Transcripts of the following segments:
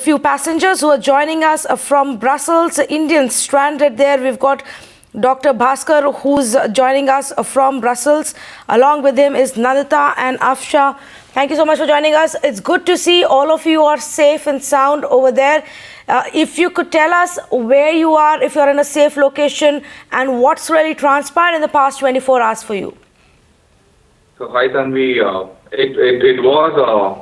few passengers who are joining us from Brussels, Indians stranded there. We've got Dr. Bhaskar, who's joining us from Brussels. Along with him is Nandita and Afsha. Thank you so much for joining us. It's good to see all of you are safe and sound over there. If you could tell us where you are, if you're in a safe location, and what's really transpired in the past 24 hours for you. So, hi Tanvi. It was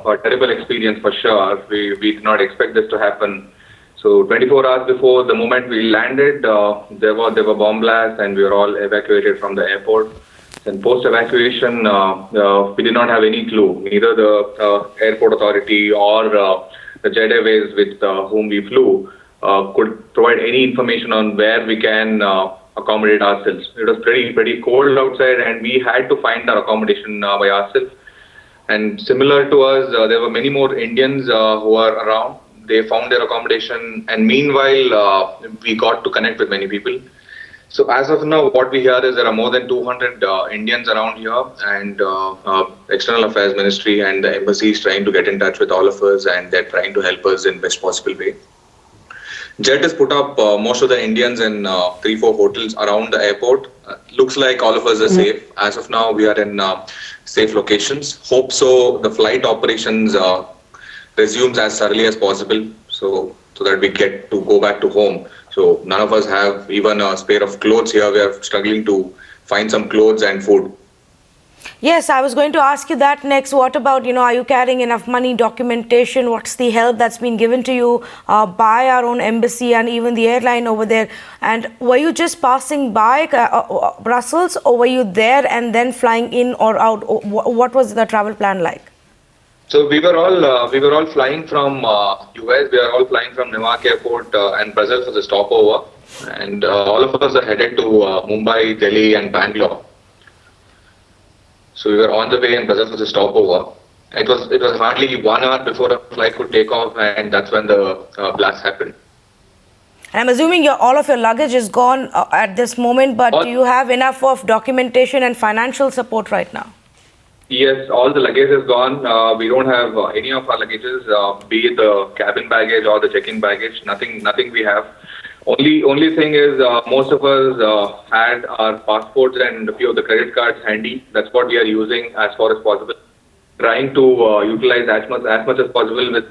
a terrible experience for sure. We did not expect this to happen. So 24 hours before the moment we landed, there were bomb blasts and we were all evacuated from the airport. And post-evacuation, we did not have any clue. Neither the airport authority or the Jet Airways with whom we flew could provide any information on where we can accommodate ourselves. It was pretty cold outside and we had to find our accommodation by ourselves. And similar to us, there were many more Indians who were around. They found their accommodation, and meanwhile, we got to connect with many people. So as of now, what we hear is there are more than 200 Indians around here, and External Affairs Ministry and the embassy is trying to get in touch with all of us, and they're trying to help us in best possible way. Jet has put up most of the Indians in 3-4 hotels around the airport. Looks like all of us are safe. As of now, we are in safe locations. Hope so the flight operations resumes as early as possible, so that we get to go back to home. So none of us have even a spare of clothes here. We are struggling to find some clothes and food. Yes, I was going to ask you that next. What about, are you carrying enough money, documentation? What's the help that's been given to you by our own embassy and even the airline over there? And were you just passing by Brussels, or were you there and then flying in or out? What was the travel plan like? So we were all flying from US. We are all flying from Newark Airport and Brussels for the stopover, and all of us are headed to Mumbai, Delhi, and Bangalore. So we were on the way in Brussels for the stopover. It was hardly 1 hour before the flight could take off, and that's when the blast happened. And I'm assuming all of your luggage is gone at this moment, but do you have enough of documentation and financial support right now? Yes, all the luggage is gone. We don't have any of our luggages, be it the cabin baggage or the check-in baggage. Nothing we have. Only thing is most of us had our passports and a few of the credit cards handy. That's what we are using as far as possible. Trying to utilize as much as possible with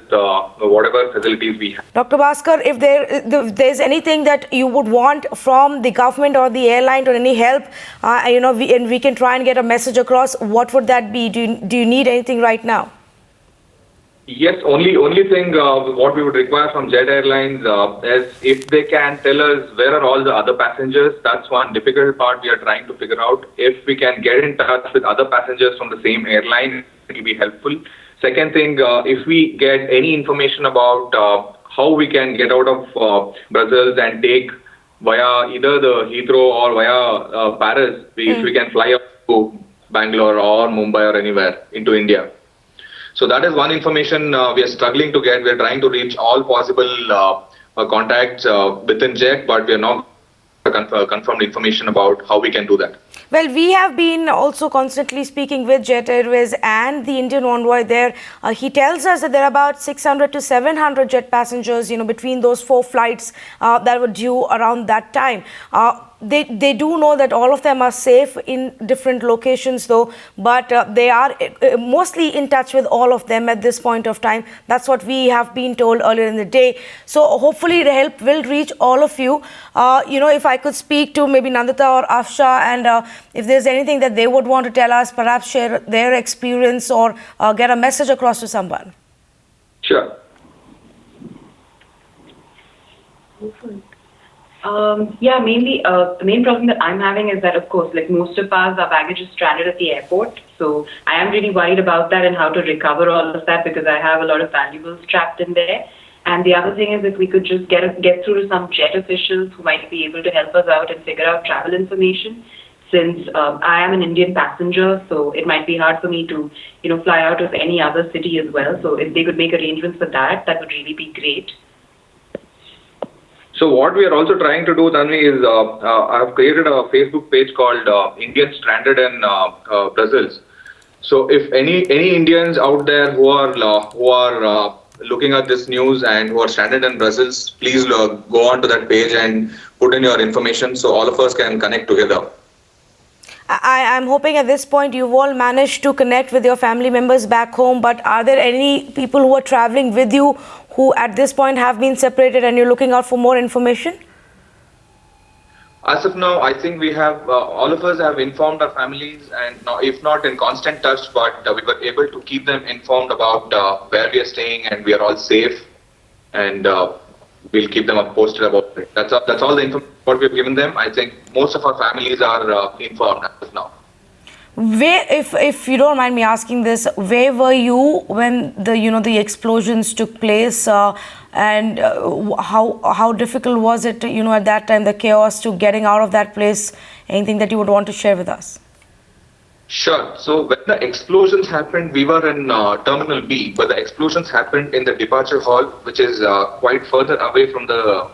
whatever facilities we have. Dr. Bhaskar, if there's anything that you would want from the government or the airline or any help, we can try and get a message across, what would that be? Do you need anything right now? Yes, only thing what we would require from Jet Airlines is if they can tell us where are all the other passengers. That's one difficult part we are trying to figure out. If we can get in touch with other passengers from the same airline, it will be helpful. Second thing, if we get any information about how we can get out of Brussels and take via either the Heathrow or via Paris, if we can fly up to Bangalore or Mumbai or anywhere into India. So that is one information we are struggling to get. We are trying to reach all possible contacts within Jet, but we are not confirmed information about how we can do that. Well, we have been also constantly speaking with Jet Airways and the Indian envoy there. He tells us that there are about 600 to 700 jet passengers, between those 4 flights that were due around that time. They do know that all of them are safe in different locations though, but they are mostly in touch with all of them at this point of time. That's what we have been told earlier in the day. So hopefully the help will reach all of you. If I could speak to maybe Nandita or Afsha, and if there's anything that they would want to tell us, perhaps share their experience or get a message across to someone. Sure. Mainly the main problem that I'm having is that, of course, like most of us, our baggage is stranded at the airport. So I am really worried about that and how to recover all of that, because I have a lot of valuables trapped in there. And the other thing is, if we could just get through to some Jet officials who might be able to help us out and figure out travel information. Since I am an Indian passenger, so it might be hard for me to, fly out of any other city as well. So if they could make arrangements for that, that would really be great. So what we are also trying to do, Tanvi, is I have created a Facebook page called Indians Stranded in Brussels. So if any Indians out there who are looking at this news and who are stranded in Brussels, please go on to that page and put in your information so all of us can connect together. I'm hoping at this point you've all managed to connect with your family members back home, but are there any people who are traveling with you who at this point have been separated and you're looking out for more information? As of now, I think we have, all of us have informed our families, and now, if not in constant touch, but we were able to keep them informed about where we are staying and we are all safe, and we'll keep them posted about it. That's all the information what we've given them. I think most of our families are informed as of now. Where, if you don't mind me asking this, where were you when the explosions took place, and how difficult was it, at that time, the chaos to getting out of that place? Anything that you would want to share with us? Sure. So when the explosions happened, we were in Terminal B, but the explosions happened in the departure hall, which is quite further away from the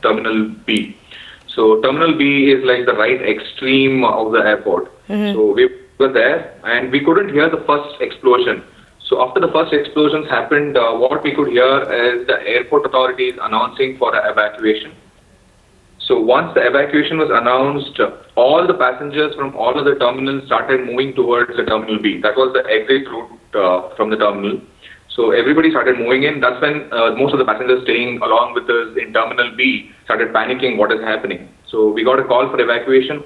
Terminal B. So Terminal B is like the right extreme of the airport. Mm-hmm. So we were there and we couldn't hear the first explosion. So after the first explosions happened, what we could hear is the airport authorities announcing for evacuation. So once the evacuation was announced, all the passengers from all of the terminals started moving towards the Terminal B. That was the exit route from the terminal. So everybody started moving in. That's when most of the passengers staying along with us in Terminal B started panicking what is happening. So we got a call for evacuation.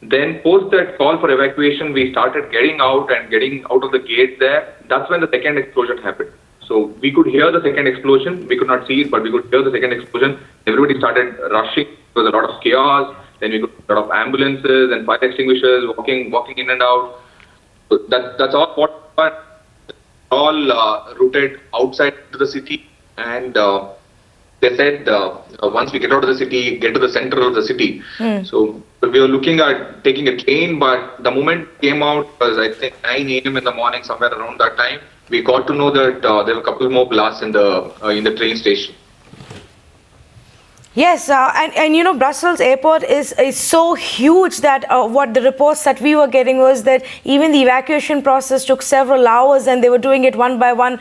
Then post that call for evacuation, we started getting out of the gate there. That's when the second explosion happened. So we could hear the second explosion. We could not see it, but we could hear the second explosion. Everybody started rushing. There was a lot of chaos. Then we got a lot of ambulances and fire extinguishers walking in and out. So that's all what all routed outside to the city, and they said once we get out of the city, get to the center of the city. So we were looking at taking a train, but the moment came out was I think 9 a.m. in the morning, somewhere around that time. We got to know that there were a couple more blasts in the train station. Yes, and Brussels airport is so huge that what the reports that we were getting was that even the evacuation process took several hours and they were doing it one by one.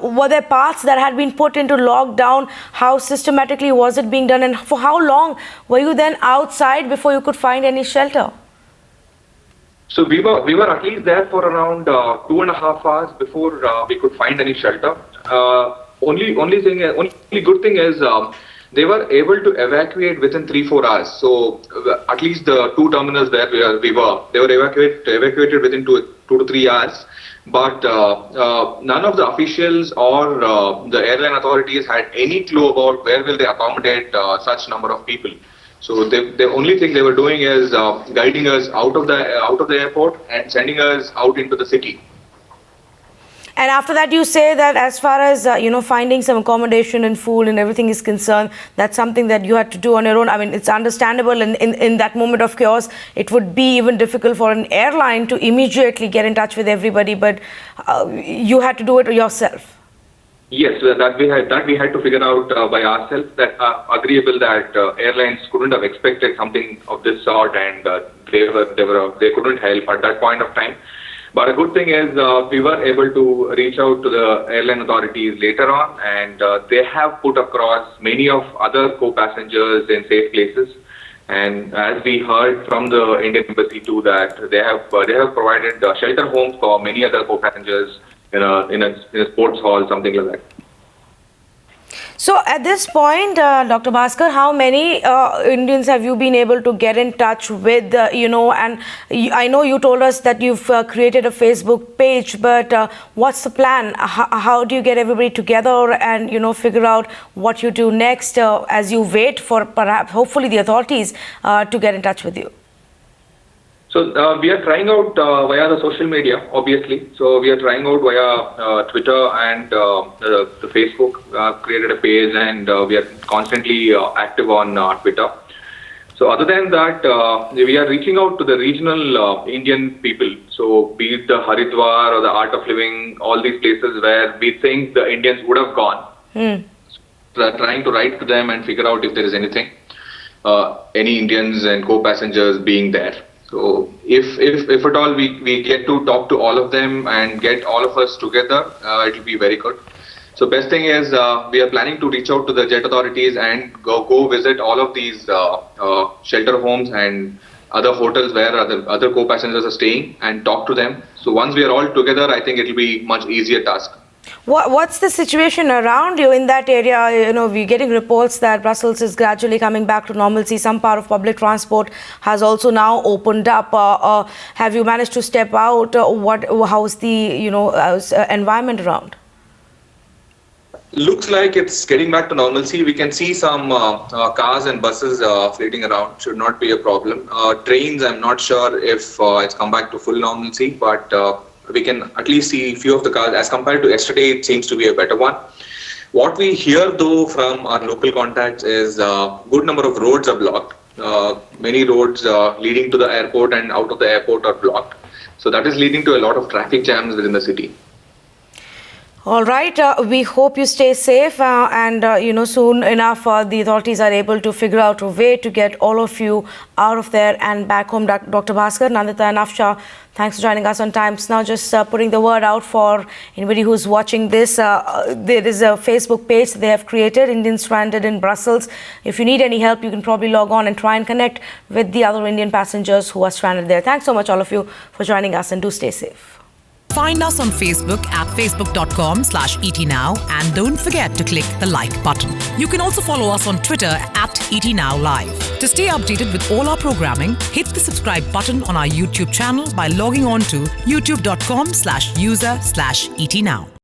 Were there parts that had been put into lockdown? How systematically was it being done, and for how long were you then outside before you could find any shelter? So we were at least there for around 2.5 hours before we could find any shelter. Only good thing is they were able to evacuate within 3-4 hours. So at least the two terminals there they were evacuated within 2 to 3 hours. But none of the officials or the airline authorities had any clue about where will they accommodate such number of people. So the only thing they were doing is guiding us out of the airport and sending us out into the city. And after that, you say that as far as, finding some accommodation and food and everything is concerned, that's something that you had to do on your own. I mean, it's understandable in that moment of chaos, it would be even difficult for an airline to immediately get in touch with everybody, but you had to do it yourself. Yes, that we had to figure out by ourselves. That agreeable that airlines couldn't have expected something of this sort, and they couldn't help at that point of time. But a good thing is we were able to reach out to the airline authorities later on, and they have put across many of other co-passengers in safe places. And as we heard from the Indian Embassy too, that they have provided shelter homes for many other co-passengers in a sports hall, something like that. So at this point, Dr. Bhaskar, how many Indians have you been able to get in touch with, and I know you told us that you've created a Facebook page, but what's the plan? How do you get everybody together and, figure out what you do next as you wait for hopefully the authorities to get in touch with you? So we are trying out via the social media, obviously. So we are trying out via Twitter and the Facebook. Created a page, and we are constantly active on Twitter. So other than that, we are reaching out to the regional Indian people. So be it the Haridwar or the Art of Living, all these places where we think the Indians would have gone. So we are trying to write to them and figure out if there is anything, any Indians and co-passengers being there. So if at all we get to talk to all of them and get all of us together, it will be very good. So best thing is we are planning to reach out to the jet authorities and go visit all of these shelter homes and other hotels where other co-passengers are staying and talk to them. So once we are all together, I think it will be much easier task. What's the situation around you in that area? You know, we're getting reports that Brussels is gradually coming back to normalcy. Some part of public transport has also now opened up. Have you managed to step out? How's the environment around? Looks like it's getting back to normalcy. We can see some cars and buses floating around. Should not be a problem. Trains, I'm not sure if it's come back to full normalcy, but we can at least see a few of the cars. As compared to yesterday, it seems to be a better one. What we hear though from our local contacts is a good number of roads are blocked. Many roads leading to the airport and out of the airport are blocked. So that is leading to a lot of traffic jams within the city. All right. We hope you stay safe and soon enough the authorities are able to figure out a way to get all of you out of there and back home. Dr. Bhaskar, Nandita and Afsha, thanks for joining us on Times Now. Just putting the word out for anybody who's watching this. There is a Facebook page they have created, Indians Stranded in Brussels. If you need any help, you can probably log on and try and connect with the other Indian passengers who are stranded there. Thanks so much, all of you, for joining us, and do stay safe. Find us on Facebook at facebook.com/ETNow and don't forget to click the like button. You can also follow us on Twitter at ETNowLive. To stay updated with all our programming, hit the subscribe button on our YouTube channel by logging on to youtube.com/user/ETNow.